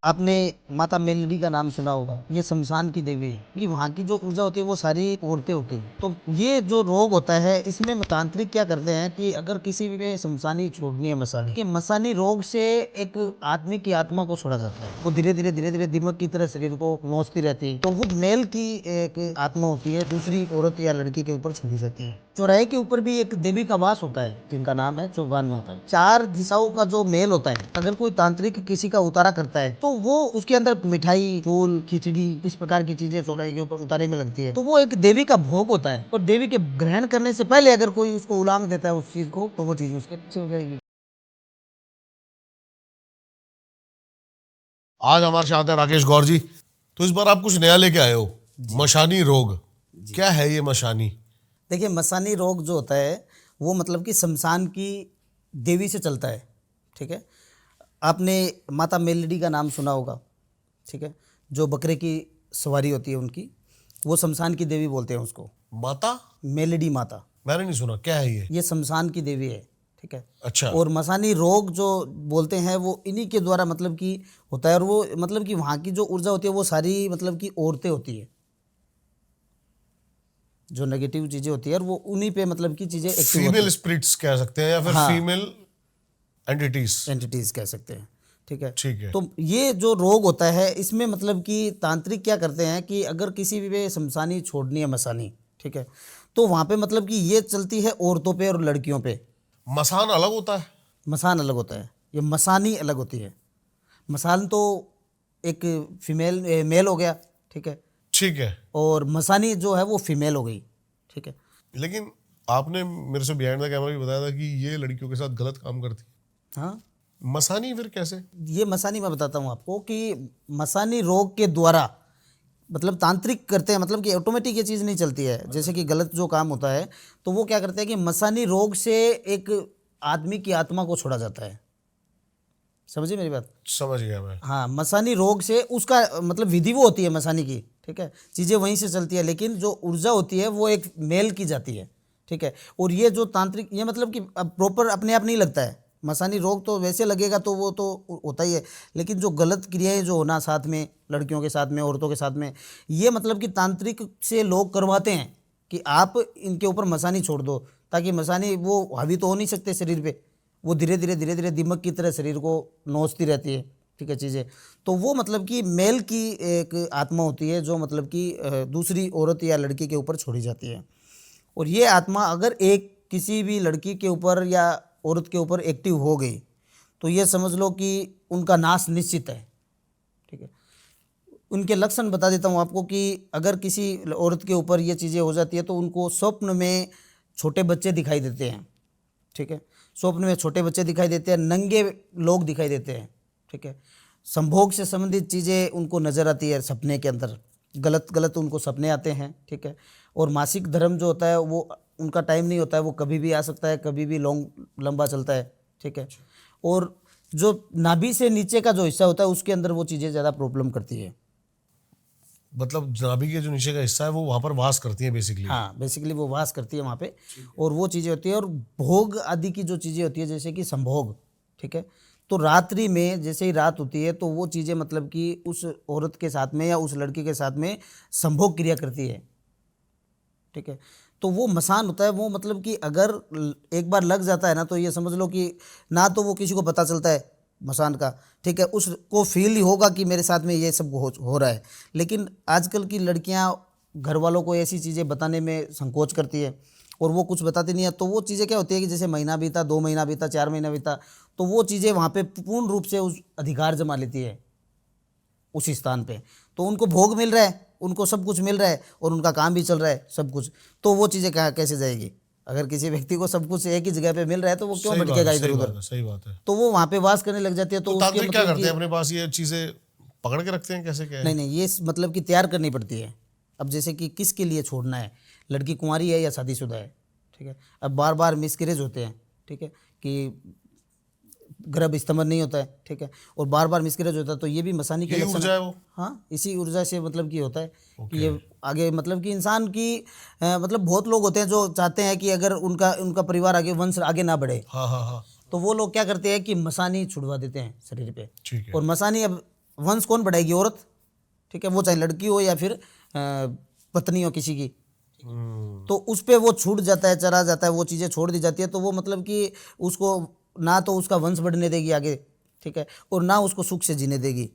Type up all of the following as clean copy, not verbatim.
आपने माता मेलडी का नाम सुना होगा। ये शमशान की देवी है कि वहाँ की जो ऊर्जा होती है वो सारी औरतें होती हैं। तो ये जो रोग होता है इसमें तांत्रिक क्या करते हैं कि अगर किसी भी शमशानी छोड़नी है मसानी कि मसानी रोग से एक आदमी की आत्मा को छोड़ा जाता है। वो धीरे धीरे दिमाग की तरह शरीर को नोचती रहती है। तो वो मेल की एक आत्मा होती है, दूसरी औरत या लड़की के ऊपर छोड़ी जाती है। चौराहे के ऊपर भी एक देवी का वास होता है जिनका नाम है चौगान माता है। चार दिशाओं का जो मेल होता है, अगर कोई तांत्रिक किसी का उतारा करता है तो वो उसके अंदर मिठाई, फूल, खिचड़ी, इस प्रकार की चीजें चौराहे के ऊपर उतारे में लगती है। तो वो एक देवी का भोग होता है और देवी के ग्रहण करने से पहले अगर कोई उसको उलांग देता है उस चीज को, तो वो चीज उसके पीछे हो जाएगी। आज हमारे साथ है राकेश गौर जी। तो इस बार आप कुछ नया लेके आए हो, मशानी रोग। क्या है ये मशानी? देखिए, मसानी रोग जो होता है वो मतलब कि शमशान की देवी से चलता है। ठीक है, आपने माता मेलडी का नाम सुना होगा। ठीक है, जो बकरे की सवारी होती है उनकी, वो शमशान की देवी बोलते हैं उसको। माता? मेलडी माता, मैंने नहीं सुना, क्या है ये? ये शमशान की देवी है। ठीक है। अच्छा। और मसानी रोग जो बोलते हैं वो इन्हीं के द्वारा मतलब कि होता है। और वो मतलब कि वहाँ की जो ऊर्जा होती है वो सारी मतलब कि औरतें होती है, जो नेगेटिव चीज़ें होती है और वो उन्हीं पे मतलब की चीज़ें एक्टिव होती फीमेल है। स्पिरिट्स कह सकते हैं या फिर हाँ, फीमेल एंटिटीज। एंटिटीज कह सकते हैं। ठीक है। ठीक है। तो ये जो रोग होता है इसमें मतलब कि तांत्रिक क्या करते हैं कि अगर किसी भी शमशानी छोड़नी है मसानी, ठीक है, तो वहाँ पे मतलब कि ये चलती है औरतों पे और लड़कियों पे। मसान अलग होता है? मसान अलग होता है, ये मसानी अलग होती है। मसान तो एक फीमेल मेल हो गया। ठीक है। ठीक है। और मसानी जो है वो फीमेल हो गई। ठीक है। लेकिन आपने मेरे से बिहाइंड द कैमरा भी बताया था कि ये लड़कियों के साथ गलत काम करती है। हाँ, मसानी फिर कैसे? ये मसानी मैं बताता हूँ आपको कि मसानी रोग के द्वारा मतलब तांत्रिक करते हैं, मतलब कि ऑटोमेटिक ये चीज़ नहीं चलती है। जैसे कि गलत जो काम होता है तो वो क्या करते हैं कि मसानी रोग से एक आदमी की आत्मा को छोड़ा जाता है। समझिए मेरी बात। समझ गया मैं। हाँ, मसानी रोग से उसका मतलब विधि वो होती है मसानी की। ठीक है, चीज़ें वहीं से चलती है, लेकिन जो ऊर्जा होती है वो एक मेल की जाती है। ठीक है। और ये जो तांत्रिक, ये मतलब कि अब प्रॉपर अपने आप नहीं लगता है। मसानी रोग तो वैसे लगेगा तो वो तो होता ही है, लेकिन जो गलत क्रियाएं जो होना साथ में लड़कियों के साथ में, औरतों के साथ में, ये मतलब कि तांत्रिक से लोग करवाते हैं कि आप इनके ऊपर मसानी छोड़ दो, ताकि मसानी वो हावी तो हो नहीं सकते शरीर पे, वो धीरे धीरे दिमाग की तरह शरीर को नोचती रहती है। ठीक है, चीज़ें तो वो मतलब कि मेल की एक आत्मा होती है जो मतलब कि दूसरी औरत या लड़की के ऊपर छोड़ी जाती है। और ये आत्मा अगर एक किसी भी लड़की के ऊपर या औरत के ऊपर एक्टिव हो गई तो ये समझ लो कि उनका नाश निश्चित है। ठीक है। उनके लक्षण बता देता हूँ आपको कि अगर किसी औरत के ऊपर ये चीज़ें हो जाती है तो उनको स्वप्न में छोटे बच्चे दिखाई देते हैं। ठीक है, स्वप्न में छोटे बच्चे दिखाई देते हैं, नंगे लोग दिखाई देते हैं। ठीक है, संभोग से संबंधित चीज़ें उनको नज़र आती है सपने के अंदर, गलत गलत उनको सपने आते हैं। ठीक है। और मासिक धर्म जो होता है वो उनका टाइम नहीं होता है, वो कभी भी आ सकता है, कभी भी लंबा चलता है। ठीक है। और जो नाभि से नीचे का जो हिस्सा होता है उसके अंदर वो चीज़ें ज़्यादा प्रॉब्लम करती है। मतलब जनाबी के जो नीचे का हिस्सा है वो वहां पर वास करती है बेसिकली। हाँ, बेसिकली वो वास करती है वहाँ पे। और वो चीज़ें होती है और भोग आदि की जो चीज़ें होती है जैसे कि संभोग। ठीक है, तो रात्रि में जैसे ही रात होती है तो वो चीज़ें मतलब कि उस औरत के साथ में या उस लड़की के साथ में संभोग क्रिया करती है। ठीक है, तो वो मसान होता है वो मतलब कि अगर एक बार लग जाता है ना तो ये समझ लो कि ना तो वो किसी को पता चलता है मसान का। ठीक है, उसको फील ही होगा कि मेरे साथ में ये सब हो रहा है। लेकिन आजकल की लड़कियां घर वालों को ऐसी चीज़ें बताने में संकोच करती है और वो कुछ बताती नहीं है। तो वो चीज़ें क्या होती है कि जैसे महीना बीता, 2 महीना बीता, 4 महीना बीता, तो वो चीज़ें वहाँ पे पूर्ण रूप से उस अधिकार जमा लेती है उस स्थान पे। तो उनको भोग मिल रहा है, उनको सब कुछ मिल रहा है और उनका काम भी चल रहा है सब कुछ। तो वो चीज़ें कैसे जाएगी? अगर किसी व्यक्ति को सब कुछ एक ही जगह पे मिल रहा है तो वो क्यों सही बात भटकेगा है, इधर सही बात उधर? है, सही बात है। तो वो वहाँ पे वास करने लग जाती है। तो तो उसके तांत्रिक क्या मतलब करते कि हैं अपने पास? ये चीजें पकड़ के रखते हैं, कैसे क्या है? नहीं, ये मतलब कि तैयार करनी पड़ती है। अब जैसे कि किसके लिए छोड़ना है, लड़की कुंवारी है या शादीशुदा है। ठीक है, अब बार बार मिसकैरेज होते हैं। ठीक है, कि गर्भ स्तंभन नहीं होता है। ठीक है, और बार बार मिसकैरेज होता है तो ये भी मसानी के यही लक्षण ऊर्जा है वो? हाँ, इसी ऊर्जा से मतलब कि होता है कि ओके। ये आगे मतलब कि इंसान की मतलब बहुत लोग होते हैं जो चाहते हैं कि अगर उनका उनका परिवार आगे, वंश आगे ना बढ़े, हाँ हाँ हाँ। तो वो लोग क्या करते हैं कि मसानी छुड़वा देते हैं शरीर पे। ठीक है। और मसानी अब वंश कौन बढ़ाएगी? औरत, ठीक है, वो चाहे लड़की हो या फिर पत्नी हो किसी की। तो उस पे वो छूट जाता है, चला जाता है, वो चीज़ें छोड़ दी जाती है, तो वो मतलब कि उसको ना तो उसका वंश बढ़ने देगी आगे, ठीक है, और ना उसको सुख से जीने देगी।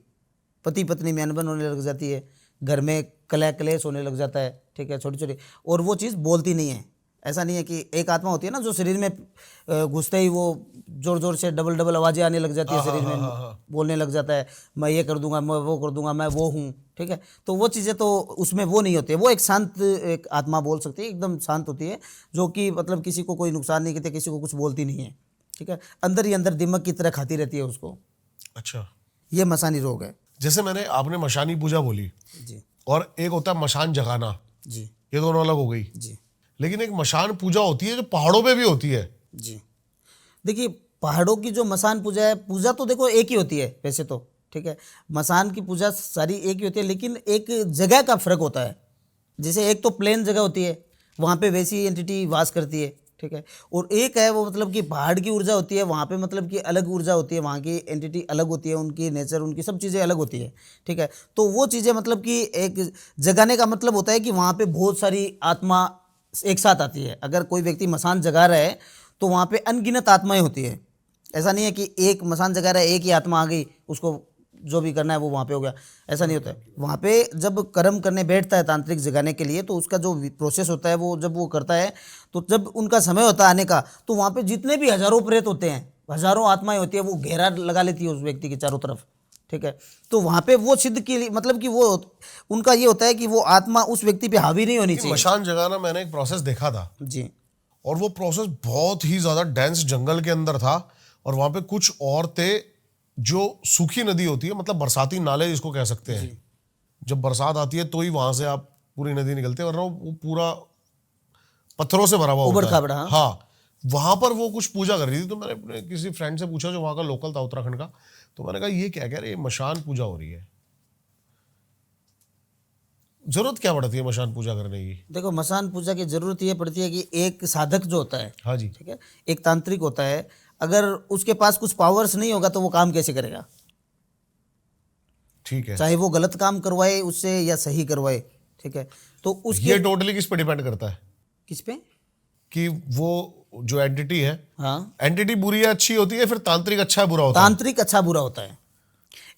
पति पत्नी में अनबन होने लग जाती है, घर में कलह क्लेश होने लग जाता है, ठीक है, छोटी छोटी, और वो चीज़ बोलती नहीं है। ऐसा नहीं है कि एक आत्मा होती है ना जो शरीर में घुसते ही वो जोर जोर से डबल डबल आवाज़ें आने लग जाती है शरीर में, बोलने लग जाता है, मैं ये कर दूंगा, मैं वो कर दूंगा, मैं वो हूँ, ठीक है। तो वो चीज़ें तो उसमें वो नहीं होती है, वो एक शांत एक आत्मा बोल सकती है, एकदम शांत होती है, जो कि मतलब किसी को कोई नुकसान नहीं करती, किसी को कुछ बोलती नहीं है, ठीक है, अंदर ही अंदर दिमाग की तरह खाती रहती है उसको। अच्छा, ये मसानी रोग है। जैसे आपने मशानी पूजा बोली, जी और एक होता है मशान जगाना, जी ये दोनों अलग हो गई। जी लेकिन एक मशान पूजा होती है जो पहाड़ों पे भी होती है। जी। देखिए, पहाड़ों की जो मसान पूजा है, पूजा तो देखो एक ही होती है वैसे तो, ठीक है, मसान की पूजा सारी एक ही होती है, लेकिन एक जगह का फर्क होता है। जैसे एक तो प्लेन जगह होती है, वहाँ पे वैसी एंटिटी वास करती है, ठीक है, और एक है वो मतलब कि पहाड़ की ऊर्जा होती है, वहाँ पे मतलब कि अलग ऊर्जा होती है, वहाँ की एंटिटी अलग होती है, उनकी नेचर, उनकी सब चीज़ें अलग होती है, ठीक है। तो वो चीज़ें मतलब कि एक जगाने का मतलब होता है कि वहाँ पे बहुत सारी आत्मा एक साथ आती है। अगर कोई व्यक्ति मसान जगा रहा है तो वहाँ पे अनगिनत आत्माएं होती है। ऐसा नहीं है कि एक मसान जगा रहा है, एक ही आत्मा आ गई, उसको जो भी करना है वो वहाँ पे हो गया, ऐसा नहीं होता है। वहाँ पे जब कर्म करने बैठता है तांत्रिक जगाने के लिए, तो उसका जो प्रोसेस होता है, वो जब वो करता है, तो जब उनका समय होता है आने का, तो वहाँ पे जितने भी हजारों प्रेत होते हैं, हजारों आत्माएं होती है, वो घेरा लगा लेती है उस व्यक्ति के चारों तरफ, ठीक है। तो वहाँ पे वो सिद्ध के लिए मतलब कि वो उनका ये होता है कि वो आत्मा उस व्यक्ति पे हावी नहीं होनी चाहिए। मशान जगाना मैंने एक प्रोसेस देखा था जी और वो प्रोसेस बहुत ही ज्यादा डेंस जंगल के अंदर था, और वहां पे कुछ औरतें जो सूखी नदी होती है, मतलब बरसाती नाले जिसको कह सकते हैं, जब बरसात आती है तो ही वहां से आप पूरी नदी निकलते हैं, वरना वो पूरा पत्थरों से भरा हुआ उबड़ होता है। खाबड़, हाँ। हाँ, वहां पर वो कुछ पूजा कर रही थी, तो मैंने अपने किसी फ्रेंड से पूछा जो वहां का लोकल था उत्तराखंड का, तो मैंने कहा ये क्या कह रहे हैं, मशान पूजा हो रही है, जरूरत क्या पड़ती है मशान पूजा करने की? देखो, मसान पूजा की जरूरत ये पड़ती है कि एक साधक जो होता है, हाँ जी, ठीक है, एक तांत्रिक होता है, अगर उसके पास कुछ पावर्स नहीं होगा तो वो काम कैसे करेगा? ठीक है। चाहे वो गलत काम करवाए उससे या सही करवाए, ठीक है। तो उसके ये टोटली किस पे डिपेंड करता है किस पे? कि वो जो एंटिटी है, हाँ, एंटिटी बुरी या अच्छी होती है, फिर तांत्रिक अच्छा है बुरा होता है? तांत्रिक अच्छा बुरा होता है।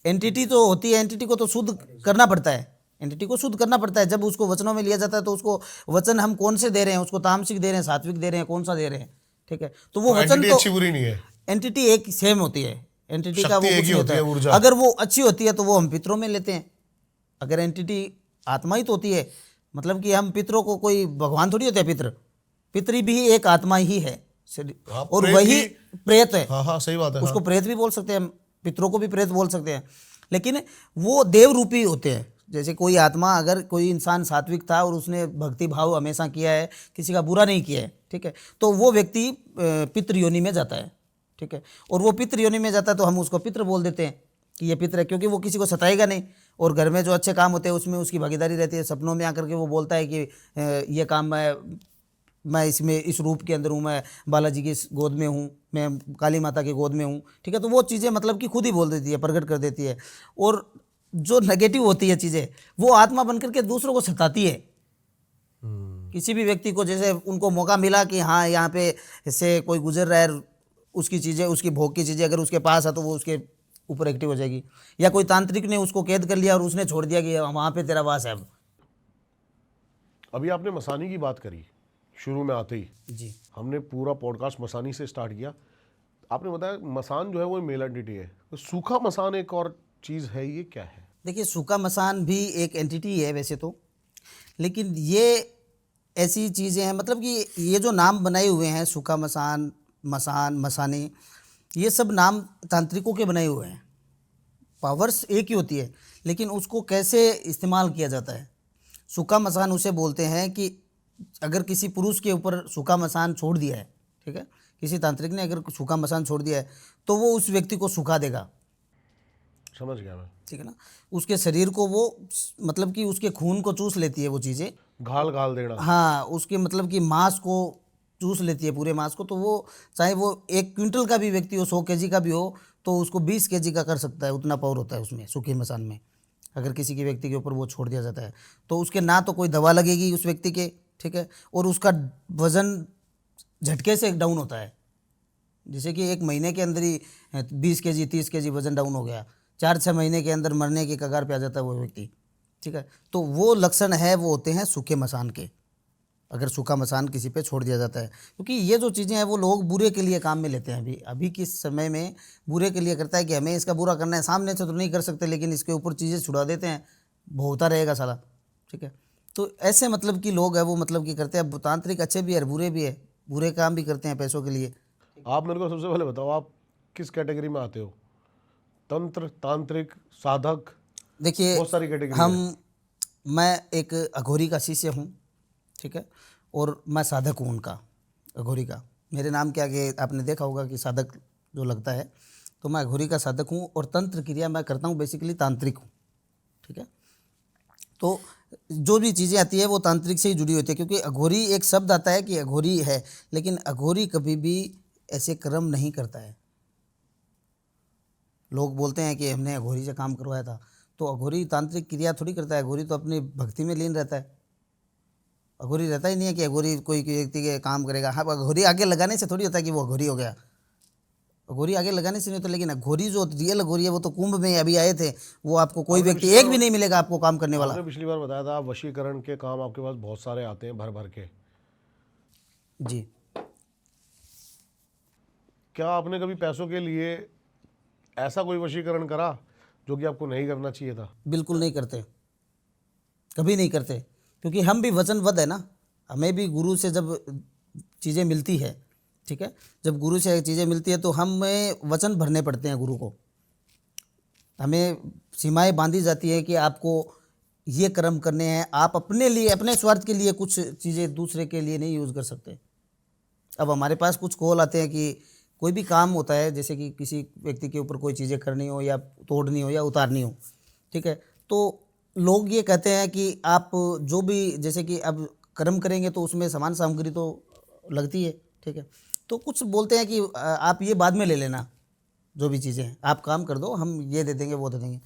एंटिटी तो होती है, एंटिटी को तो शुद्ध करना पड़ता है, एंटिटी को शुद्ध करना पड़ता है। जब उसको वचनों में लिया जाता है तो उसको वचन हम कौन से दे रहे हैं, उसको तामसिक दे रहे हैं, सात्विक दे रहे हैं, कौन सा दे रहे हैं, ठीक है। तो वो तो वचन एंटिटी तो अच्छी बुरी नहीं है, एंटिटी एक सेम होती है, एंटिटी का वो शक्ति एक कुछ ही नहीं होती है, होता है। ऊर्जा। अगर वो अच्छी होती है तो वो हम पितरों में लेते हैं। अगर एंटिटी आत्मा ही तो होती है, मतलब कि हम पितरों को, कोई भगवान थोड़ी होते हैं पितर, पितरी भी एक आत्मा ही है, हाँ, और प्रेत वही भी- प्रेत है। हाँ हाँ सही बात है। उसको हाँ। प्रेत भी बोल सकते हैं, पितरों को भी प्रेत बोल सकते हैं, लेकिन वो देव रूपी होते हैं। जैसे कोई आत्मा, अगर कोई इंसान सात्विक था और उसने भक्ति भाव हमेशा किया है, किसी का बुरा नहीं किया है, ठीक है, तो वो व्यक्ति पितृ योनि में जाता है, ठीक है। और वो पितृ योनि में जाता है तो हम उसको पितृ बोल देते हैं कि ये पितृ है, क्योंकि वो किसी को सताएगा नहीं, और घर में जो अच्छे काम होते हैं उसमें उसकी भागीदारी रहती है। सपनों में आकर के वो बोलता है कि ये काम मैं इसमें इस रूप के अंदर हूँ, मैं बालाजी की गोद में हूँ, मैं काली माता की गोद में हूँ, ठीक है। तो वो चीज़ें मतलब कि खुद ही बोल देती है, प्रकट कर देती है। और जो नेगेटिव होती है चीज़ें, वो आत्मा बनकर के दूसरों को सताती है। किसी भी व्यक्ति को, जैसे उनको मौका मिला कि हाँ यहाँ पे से कोई गुजर रहा है, उसकी चीज़ें, उसकी भोग की चीज़ें अगर उसके पास है तो वो उसके ऊपर एक्टिव हो जाएगी। या कोई तांत्रिक ने उसको कैद कर लिया और उसने छोड़ दिया कि वहाँ पे तेरा वास है अब। अभी आपने मसानी की बात करी, शुरू में आते ही जी हमने पूरा पॉडकास्ट मसानी से स्टार्ट किया। आपने बताया मसान जो है वो मेल एंटिटी है, तो सूखा मसान एक और चीज़ है, ये क्या है? देखिए, सूखा मसान भी एक एंटिटी है वैसे तो, लेकिन ये ऐसी चीज़ें हैं, मतलब कि ये जो नाम बनाए हुए हैं, सूखा मसान, मसान, मसानी, ये सब नाम तांत्रिकों के बनाए हुए हैं। पावर्स एक ही होती है, लेकिन उसको कैसे इस्तेमाल किया जाता है। सूखा मसान उसे बोलते हैं कि अगर किसी पुरुष के ऊपर सूखा मसान छोड़ दिया है, ठीक है, किसी तांत्रिक ने अगर सूखा मसान छोड़ दिया है तो वो उस व्यक्ति को सुखा देगा, समझ गया मैं। ठीक है ना। उसके शरीर को वो मतलब कि उसके खून को चूस लेती है वो चीज़ें। घाल घाल देना। हाँ, उसके मतलब कि मांस को चूस लेती है पूरे मांस को, तो वो चाहे वो 1 क्विंटल का भी व्यक्ति हो, 100 केजी का भी हो, तो उसको 20 केजी का कर सकता है, उतना पावर होता है उसमें सूखी मसान में। अगर किसी के व्यक्ति के ऊपर वो छोड़ दिया जाता है तो उसके ना तो कोई दवा लगेगी उस व्यक्ति के, ठीक है, और उसका वज़न झटके से डाउन होता है। जैसे कि 1 महीने के अंदर ही 20 केजी 30 केजी वज़न डाउन हो गया, 4-6 महीने के अंदर मरने की कगार पे आ जाता है वो व्यक्ति, ठीक है। तो वो लक्षण है, वो होते हैं सूखे मसान के, अगर सूखा मसान किसी पे छोड़ दिया जाता है। क्योंकि ये जो चीज़ें हैं वो लोग बुरे के लिए काम में लेते हैं। अभी के समय में बुरे के लिए करता है कि हमें इसका बुरा करना है, सामने से तो नहीं कर सकते लेकिन इसके ऊपर चीज़ें छुड़ा देते हैं, भोगता रहेगा साला, ठीक है। तो ऐसे मतलब कि लोग हैं वो मतलब कि करते हैं। तांत्रिक अच्छे भी है, बुरे भी है, बुरे काम भी करते हैं पैसों के लिए। आप मेरे को सबसे पहले बताओ, आप किस कैटेगरी में आते हो? तंत्र, तांत्रिक, साधक, देखिए, बहुत सारी कैटेगरी है। मैं एक अघोरी का शिष्य हूँ, ठीक है, और मैं साधक हूँ उनका, अघोरी का। मेरे नाम के आगे आपने देखा होगा कि साधक जो लगता है, तो मैं अघोरी का साधक हूँ और तंत्र क्रिया मैं करता हूँ, बेसिकली तांत्रिक हूँ, ठीक है। तो जो भी चीज़ें आती है वो तांत्रिक से ही जुड़ी होती है, क्योंकि अघोरी एक शब्द आता है कि अघोरी है, लेकिन अघोरी कभी भी ऐसे कर्म नहीं करता है। लोग बोलते हैं कि हमने अघोरी से काम करवाया था, तो अघोरी तांत्रिक क्रिया थोड़ी करता है। अघोरी तो अपनी भक्ति में लीन रहता है। अघोरी रहता ही नहीं है कि अघोरी कोई व्यक्ति के काम करेगा। हाँ, अघोरी आगे लगाने से थोड़ी होता है कि वो अघोरी हो गया, अघोरी आगे लगाने से नहीं होता। लेकिन अघोरी जो रियल अघोरी है वो तो कुंभ में अभी आए थे, वो आपको कोई व्यक्ति एक भी नहीं मिलेगा आपको काम करने वाला। आपने पिछली बार बताया था वशीकरण के काम आपके पास बहुत सारे आते हैं भर भर के। जी। क्या आपने कभी पैसों के लिए ऐसा कोई वशीकरण करा जो कि आपको नहीं करना चाहिए था? बिल्कुल नहीं करते, कभी नहीं करते, क्योंकि हम भी वचनबद्ध है ना। हमें भी गुरु से जब चीज़ें मिलती है, ठीक है, जब गुरु से चीज़ें मिलती है तो हमें वचन भरने पड़ते हैं गुरु को। हमें सीमाएं बांधी जाती है कि आपको ये कर्म करने हैं, आप अपने लिए, अपने स्वार्थ के लिए कुछ चीज़ें दूसरे के लिए नहीं यूज़ कर सकते। अब हमारे पास कुछ कॉल आते हैं कि कोई भी काम होता है, जैसे कि किसी व्यक्ति के ऊपर कोई चीज़ें करनी हो या तोड़नी हो या उतारनी हो, ठीक है, तो लोग ये कहते हैं कि आप जो भी, जैसे कि अब कर्म करेंगे तो उसमें सामान सामग्री तो लगती है, ठीक है, तो कुछ बोलते हैं कि आप ये बाद में ले लेना, जो भी चीज़ें हैं आप काम कर दो, हम ये दे देंगे वो दे देंगे।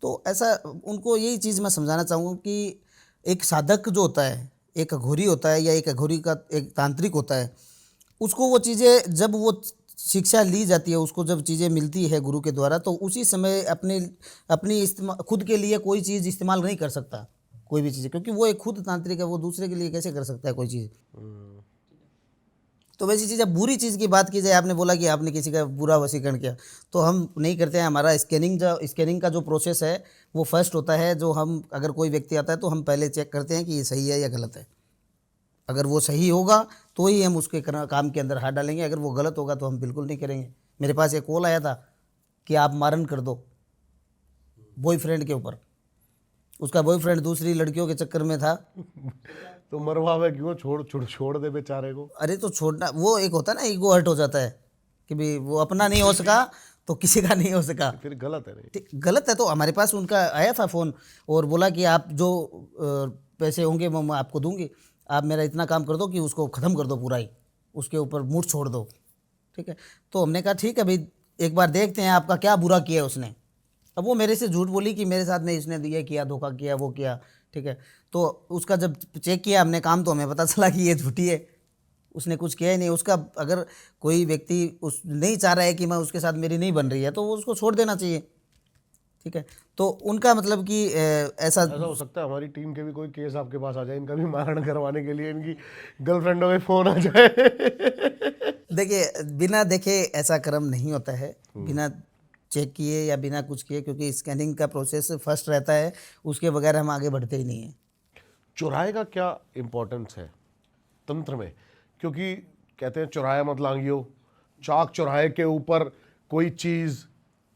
तो ऐसा उनको यही चीज़ मैं समझाना चाहूँगा कि एक साधक जो होता है, एक अघोरी होता है या एक अघोरी का एक तांत्रिक होता है, उसको वो चीज़ें जब वो शिक्षा ली जाती है, उसको जब चीज़ें मिलती है गुरु के द्वारा, तो उसी समय अपनी खुद के लिए कोई चीज़ इस्तेमाल नहीं कर सकता, कोई भी चीज़, क्योंकि वो एक खुद तांत्रिक है, वो दूसरे के लिए कैसे कर सकता है कोई चीज़। तो वैसी चीज़, अब बुरी चीज़ की बात की जाए, आपने बोला कि आपने किसी का बुरा वशीकरण किया, तो हम नहीं करते हैं। हमारा स्कैनिंग का जो प्रोसेस है वो फर्स्ट होता है, जो हम अगर कोई व्यक्ति आता है तो हम पहले चेक करते हैं कि ये सही है या गलत है। अगर वो सही होगा तो ही हम उसके काम के अंदर हाथ डालेंगे, अगर वो गलत होगा तो हम बिल्कुल नहीं करेंगे। मेरे पास एक कॉल आया था कि आप मारन कर दो बॉयफ्रेंड के ऊपर, उसका बॉयफ्रेंड दूसरी लड़कियों के चक्कर में था। तो मरवावे क्यों, छोड़ दे बेचारे को। अरे तो छोड़ना, वो एक होता है ना, ईगो हर्ट हो जाता है कि भाई वो अपना नहीं हो सका तो किसी का नहीं हो सका, फिर गलत है नहीं। ठीक, गलत है। तो हमारे पास उनका आया था फ़ोन और बोला कि आप जो पैसे होंगे मैं आपको दूंगी, आप मेरा इतना काम कर दो कि उसको ख़त्म कर दो पूरा ही, उसके ऊपर मूठ छोड़ दो, ठीक है। तो हमने कहा ठीक है भाई, एक बार देखते हैं आपका क्या बुरा किया है उसने। अब वो मेरे से झूठ बोली कि मेरे साथ में इसने ये किया, धोखा किया, वो किया, ठीक है। तो उसका जब चेक किया हमने काम, तो हमें पता चला कि ये झूठी है, उसने कुछ किया ही नहीं। उसका अगर कोई व्यक्ति उस नहीं चाह रहा है कि मैं उसके साथ मेरी नहीं बन रही है तो वो उसको छोड़ देना चाहिए, ठीक है। तो उनका मतलब कि ऐसा हो सकता है हमारी टीम के भी कोई केस आपके पास आ जाए, इनका भी मारण करवाने के लिए इनकी गर्लफ्रेंडों में फ़ोन आ जाए। देखिए, बिना देखे ऐसा कर्म नहीं होता है, बिना चेक किए या बिना कुछ किए, क्योंकि स्कैनिंग का प्रोसेस फर्स्ट रहता है, उसके बगैर हम आगे बढ़ते ही नहीं हैं। चौराहे का क्या इम्पोर्टेंस है तंत्र में? क्योंकि कहते हैं चौराया मत लांघियो, चाक चौराहे के ऊपर कोई चीज़,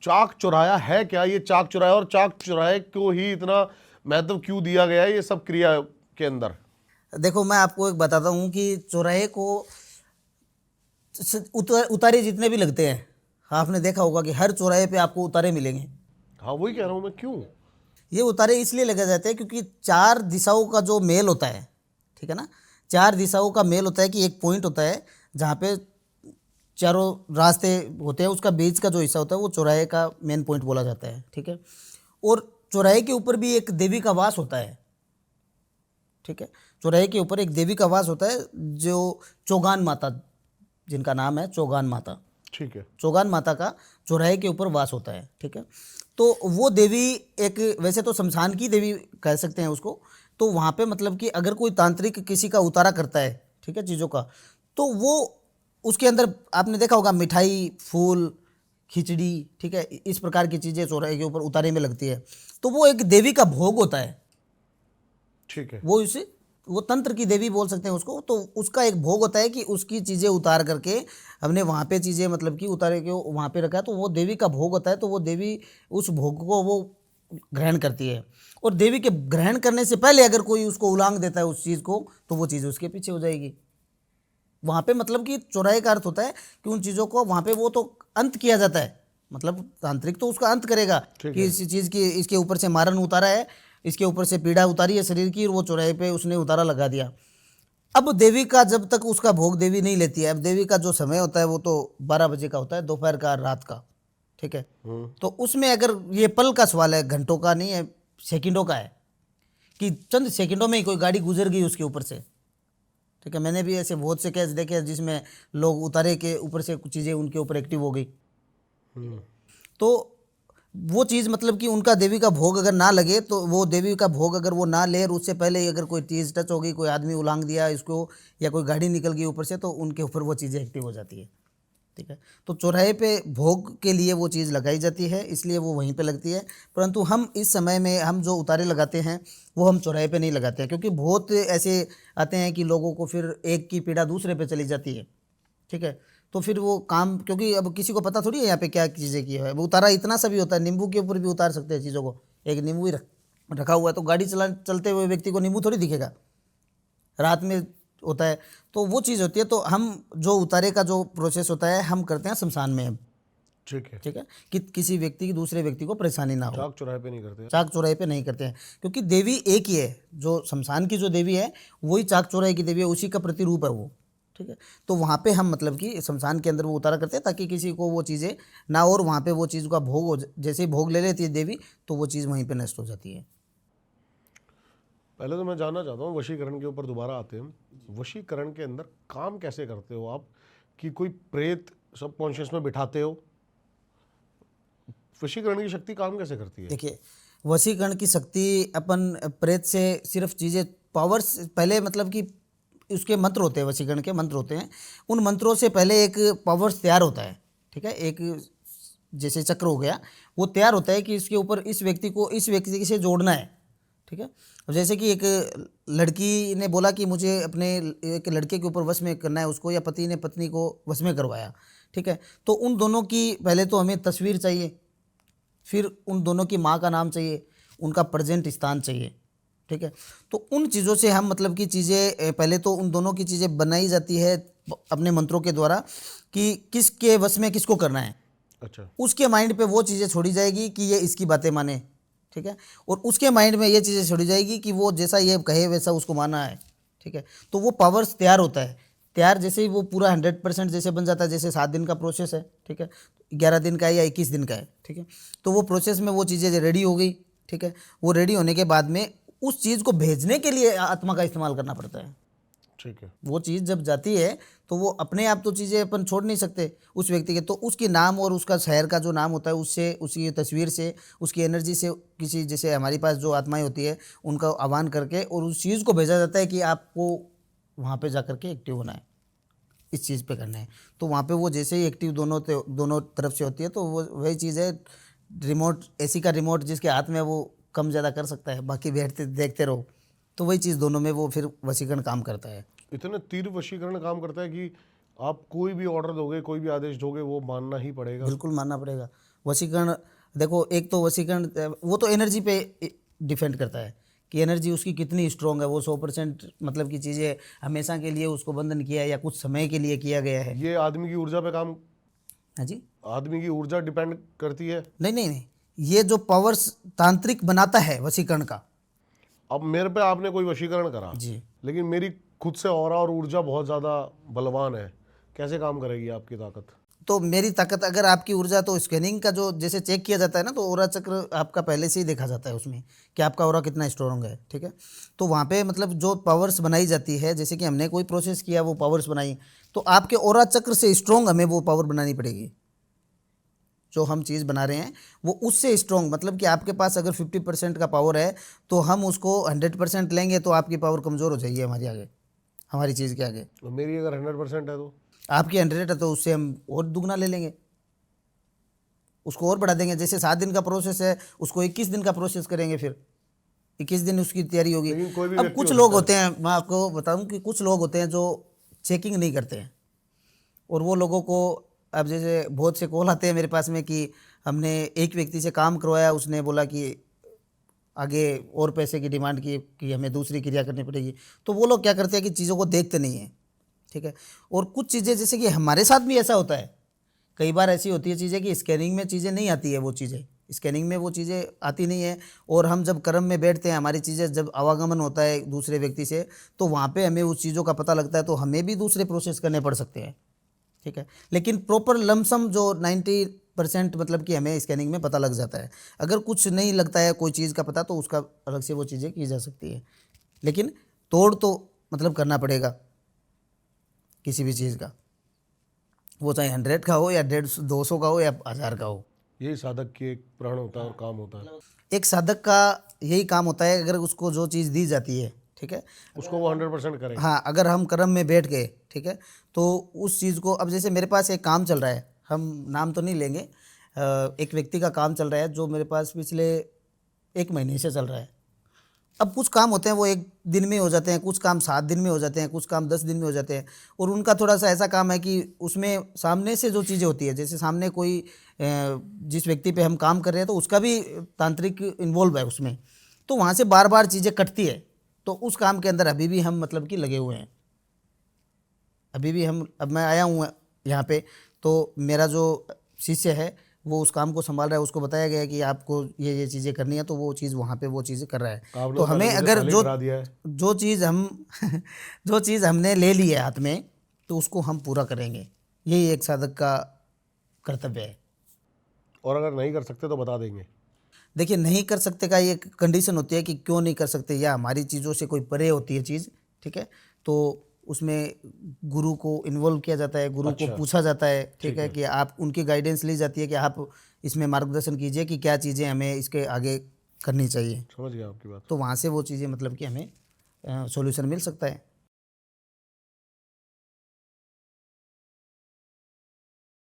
चाक चौराया है क्या? ये चाक चौराया और चाक चौराहे को ही इतना महत्व क्यों दिया गया है ये सब क्रिया के अंदर? देखो, मैं आपको एक बताता हूँ कि चौराहे को उतारे जितने भी लगते हैं, आपने देखा होगा कि हर चौराहे पे आपको उतारे मिलेंगे। हाँ, वही कह रहा हूँ मैं, क्यों? ये उतारे इसलिए लगाए जाते हैं क्योंकि 4 दिशाओं का जो मेल होता है, ठीक है ना, 4 दिशाओं का मेल होता है कि एक पॉइंट होता है जहाँ पे चारों रास्ते होते हैं, उसका बीच का जो हिस्सा होता है वो चौराहे का मेन पॉइंट बोला जाता है, ठीक है। और चौराहे के ऊपर भी एक देवी का वास होता है, ठीक है। चौराहे के ऊपर एक देवी का वास होता है जो चौगान माता, जिनका नाम है चौगान माता, ठीक है। चौगान माता का चौराहे के ऊपर वास होता है, ठीक है। तो वो देवी एक, वैसे तो शमशान की देवी कह सकते हैं उसको। तो वहाँ पे मतलब कि अगर कोई तांत्रिक किसी का उतारा करता है, ठीक है, चीज़ों का, तो वो उसके अंदर आपने देखा होगा मिठाई, फूल, खिचड़ी, ठीक है, इस प्रकार की चीज़ें चौराहे के ऊपर उतारे में लगती है। तो वो एक देवी का भोग होता है, ठीक है। वो इसे, वो तंत्र की देवी बोल सकते हैं उसको। तो उसका एक भोग होता है कि उसकी चीज़ें उतार करके हमने वहाँ पे चीज़ें मतलब कि उतारे के वहाँ पे रखा है, तो वो देवी का भोग होता है। तो वो देवी उस भोग को वो ग्रहण करती है, और देवी के ग्रहण करने से पहले अगर कोई उसको उलांग देता है उस चीज़ को, तो वो चीज़ उसके पीछे हो जाएगी। वहाँ पे मतलब कि चौराहे का अर्थ होता है कि उन चीज़ों को वहाँ पे वो तो अंत किया जाता है, मतलब तांत्रिक तो उसका अंत करेगा कि इस चीज़ की, इसके ऊपर से मारन उतारा है, इसके ऊपर से पीड़ा उतारी है शरीर की, और वो चौराहे पे उसने उतारा लगा दिया। अब देवी का जब तक उसका भोग देवी नहीं लेती है, अब देवी का जो समय होता है वो तो 12 बजे का होता है, दोपहर का, रात का, ठीक है। तो उसमें अगर ये पल का सवाल है, घंटों का नहीं है, सेकंडों का है, कि चंद सेकंडों में ही कोई गाड़ी गुजर गई उसके ऊपर से, ठीक है। मैंने भी ऐसे बहुत से केस देखे हैं जिसमें लोग उतारे के ऊपर से कुछ चीज़ें उनके ऊपर एक्टिव हो गई। तो वो चीज़ मतलब कि उनका देवी का भोग अगर ना लगे, तो वो देवी का भोग अगर वो ना ले, और उससे पहले ही अगर कोई चीज़ टच हो गई, कोई आदमी उलांग दिया इसको, या कोई गाड़ी निकल गई ऊपर से, तो उनके ऊपर वो चीज़ें एक्टिव हो जाती है, ठीक है। तो चौराहे पे भोग के लिए वो चीज़ लगाई जाती है, इसलिए वो वहीं पे लगती है। परंतु हम इस समय में हम जो उतारे लगाते हैं वो हम चौराहे पे नहीं लगाते हैं, क्योंकि बहुत ऐसे आते हैं कि लोगों को फिर एक की पीड़ा दूसरे पे चली जाती है, ठीक है। तो फिर वो काम, क्योंकि अब किसी को पता थोड़ी है यहाँ पे क्या चीज़ें की है, वो उतारा इतना सा भी होता है, नींबू के ऊपर भी उतार सकते हैं चीज़ों को। एक नींबू ही रखा हुआ है, तो गाड़ी चलते हुए व्यक्ति को नींबू थोड़ी दिखेगा, रात में होता है। तो वो चीज़ होती है। तो हम जो उतारे का जो प्रोसेस होता है हम करते हैं शमशान में, ठीक है। ठीक है, कि किसी व्यक्ति की दूसरे व्यक्ति को परेशानी ना हो। चाक चौराहे पे नहीं करते। चाक चौराहे पे नहीं करते हैं, क्योंकि देवी एक ही है, जो शमशान की जो देवी है वही चाक चौराहे की देवी है, उसी का प्रतिरूप है वो, ठीक है। तो वहाँ पे हम मतलब कि शमशान के अंदर वो उतारा करते हैं ताकि किसी को वो चीज़ें ना, और वहाँ पे वो चीज़ का भोग हो, जैसे ही भोग ले लेती है देवी, तो वो चीज़ वहीं पे नष्ट हो जाती है। पहले तो मैं जानना चाहता हूँ, वशीकरण के ऊपर दोबारा आते हैं। वशीकरण के अंदर काम कैसे करते हो आप, कि कोई प्रेत सबकॉन्शियस में बिठाते हो? वशीकरण की शक्ति काम कैसे करती है? देखिए, वशीकरण की शक्ति अपन प्रेत से सिर्फ चीज़ें पावर्स, पहले मतलब कि उसके मंत्र होते हैं, वशीकरण के मंत्र होते हैं, उन मंत्रों से पहले एक पावर्स तैयार होता है, ठीक है। एक जैसे चक्र हो गया, वो तैयार होता है कि इसके ऊपर इस व्यक्ति को इस व्यक्ति से जोड़ना है, ठीक है। अब जैसे कि एक लड़की ने बोला कि मुझे अपने एक लड़के के ऊपर वश में करना है उसको, या पति ने पत्नी को वश में करवाया, ठीक है। तो उन दोनों की पहले तो हमें तस्वीर चाहिए, फिर उन दोनों की माँ का नाम चाहिए, उनका प्रेजेंट स्थान चाहिए, ठीक है। तो उन चीज़ों से हम मतलब कि चीज़ें पहले तो उन दोनों की चीज़ें बनाई जाती है अपने मंत्रों के द्वारा, कि किसके वश में किसको करना है। अच्छा। उसके माइंड पे वो चीज़ें छोड़ी जाएगी कि ये इसकी बातें माने, ठीक है। और उसके माइंड में ये चीज़ें छोड़ी जाएगी कि वो जैसा ये कहे वैसा उसको माना है, ठीक है। तो वो पावर्स तैयार होता है, तैयार जैसे ही वो पूरा 100% जैसे बन जाता है, जैसे 7 दिन का प्रोसेस है, ठीक है, 11 दिन का है या 21 दिन का है, ठीक है। तो वो प्रोसेस में वो चीज़ें रेडी हो गई, ठीक है। वो रेडी होने के बाद में उस चीज़ को भेजने के लिए आत्मा का इस्तेमाल करना पड़ता है। ठीक है। वो चीज़ जब जाती है तो वो अपने आप तो चीज़ें अपन छोड़ नहीं सकते उस व्यक्ति के, तो उसकी नाम और उसका शहर का जो नाम होता है उससे, उसकी तस्वीर से, उसकी एनर्जी से, किसी जैसे हमारे पास जो आत्माएं होती है उनका आह्वान करके और उस चीज़ को भेजा जाता है कि आपको वहाँ पे जा कर के एक्टिव होना है, इस चीज़ पे करना है। तो वहाँ पे वो जैसे ही एक्टिव दोनों तरफ से होती है, तो वो वही चीज़ है, रिमोट एसी का रिमोट जिसके हाथ में वो कम ज़्यादा कर सकता है, बाकी बैठते देखते रहो, तो वही चीज़ दोनों में वो फिर वशीकरण काम करता है। इतने तीव्र वशीकरण काम करता है कि आप कोई भी ऑर्डर दोगे, कोई भी आदेश दोगे, वो मानना ही पड़ेगा। बिल्कुल मानना पड़ेगा। वशीकरण देखो, एक तो वशीकरण वो तो एनर्जी पे डिपेंड करता है कि एनर्जी उसकी कितनी स्ट्रॉन्ग है। वो 100% मतलब की चीज़ें हमेशा के लिए उसको बंधन किया है या कुछ समय के लिए किया गया है। ये आदमी की ऊर्जा पे काम, हाँ जी, आदमी की ऊर्जा डिपेंड करती है। नहीं नहीं नहीं, ये जो पावर्स तांत्रिक बनाता है वशीकरण का। अब मेरे पे आपने कोई वशीकरण करा, जी, लेकिन मेरी खुद से ऑरा और ऊर्जा बहुत ज़्यादा बलवान है, कैसे काम करेगी आपकी ताकत? तो मेरी ताकत अगर आपकी ऊर्जा, तो स्कैनिंग का जो जैसे चेक किया जाता है ना, तो ऑरा चक्र आपका पहले से ही देखा जाता है उसमें कि आपका ऑरा कितना स्ट्रॉन्ग है, ठीक है। तो वहाँ पे मतलब जो पावर्स बनाई जाती है, जैसे कि हमने कोई प्रोसेस किया, वो पावर्स बनाई, तो आपके ऑरा चक्र से स्ट्रॉन्ग हमें वो पावर बनानी पड़ेगी। जो हम चीज़ बना रहे हैं वो उससे स्ट्रॉन्ग, मतलब कि आपके पास अगर 50% का पावर है तो हम उसको 100% लेंगे तो आपकी पावर कमज़ोर हो जाएगी हमारी आगे, हमारी चीज़ के आगे। और मेरी अगर 100% है तो? आपकी 100 है तो उससे हम और दुगना ले लेंगे, उसको और बढ़ा देंगे। जैसे 7 दिन का प्रोसेस है, उसको 21 दिन का प्रोसेस करेंगे, फिर 21 दिन उसकी तैयारी होगी। लेकिन कोई भी अब व्यक्ति कुछ हो लोग सकता होते हैं, मैं आपको बताऊं कि कुछ लोग होते हैं जो चेकिंग नहीं करते हैं, और वो लोगों को, अब जैसे बहुत से कॉल आते हैं मेरे पास में कि हमने एक व्यक्ति से काम करवाया, उसने बोला कि आगे और पैसे की डिमांड की कि हमें दूसरी क्रिया करनी पड़ेगी। तो वो लोग क्या करते हैं कि चीज़ों को देखते नहीं हैं, ठीक है। और कुछ चीज़ें जैसे कि हमारे साथ भी ऐसा होता है, कई बार ऐसी होती है चीज़ें कि स्कैनिंग में चीज़ें नहीं आती है, वो चीज़ें स्कैनिंग में वो चीज़ें आती नहीं है, और हम जब कर्म में बैठते हैं, हमारी चीज़ें जब आवागमन होता है दूसरे व्यक्ति से, तो वहाँ पे हमें उस चीज़ों का पता लगता है, तो हमें भी दूसरे प्रोसेस करने पड़ सकते हैं, ठीक है। लेकिन प्रॉपर लमसम जो 90% मतलब कि हमें स्कैनिंग में पता लग जाता है। अगर कुछ नहीं लगता है कोई चीज़ का पता, तो उसका अलग से वो चीज़ें की जा सकती है, लेकिन तोड़ तो मतलब करना पड़ेगा किसी भी चीज़ का, वो चाहे 100 का हो या 150 200 का हो या 1000 का हो। यही साधक की एक प्राण होता है और काम होता है, एक साधक का यही काम होता है, अगर उसको जो चीज़ दी जाती है, ठीक है, उसको वो 100% करे। हाँ, अगर हम कर्म में बैठ गए, ठीक है, तो उस चीज़ को, अब जैसे मेरे पास एक काम चल रहा है, हम नाम तो नहीं लेंगे, एक व्यक्ति का काम चल रहा है जो मेरे पास पिछले 1 महीने से चल रहा है। अब कुछ काम होते हैं वो 1 दिन में हो जाते हैं, कुछ काम 7 दिन में हो जाते हैं, कुछ काम 10 दिन में हो जाते हैं, और उनका थोड़ा सा ऐसा काम है कि उसमें सामने से जो चीज़ें होती है, जैसे सामने कोई जिस व्यक्ति पे हम काम कर रहे हैं, तो उसका भी तांत्रिक इन्वॉल्व है उसमें, तो वहाँ से बार बार चीज़ें कटती है। तो उस काम के अंदर अभी भी हम मतलब कि लगे हुए हैं, अभी भी हम, अब मैं आया हूँ यहाँ पे, तो मेरा जो शिष्य है वो उस काम को संभाल रहा है, उसको बताया गया है कि आपको ये चीज़ें करनी है, तो वो चीज़ वहाँ पे वो चीज़ें कर रहा है। आपने तो पहले हमें मुझे अगर पहले ही जो करा दिया है। जो चीज़ हम जो चीज़ हमने ले ली है हाथ में, तो उसको हम पूरा करेंगे, यही एक साधक का कर्तव्य है। और अगर नहीं कर सकते तो बता देंगे। देखिए, नहीं कर सकते का ये कंडीशन होती है कि क्यों नहीं कर सकते, या हमारी चीज़ों से कोई परे होती है चीज़, ठीक है, तो उसमें गुरु को इन्वॉल्व किया जाता है, गुरु को अच्छा, पूछा जाता है, ठीक ठीक है, है। कि आप उनकी गाइडेंस ली जाती है कि आप इसमें मार्गदर्शन कीजिए कि क्या चीज़ें हमें इसके आगे करनी चाहिए, समझ गया आपकी बात। तो वहाँ से वो चीज़ें मतलब कि हमें सॉल्यूशन मिल सकता है।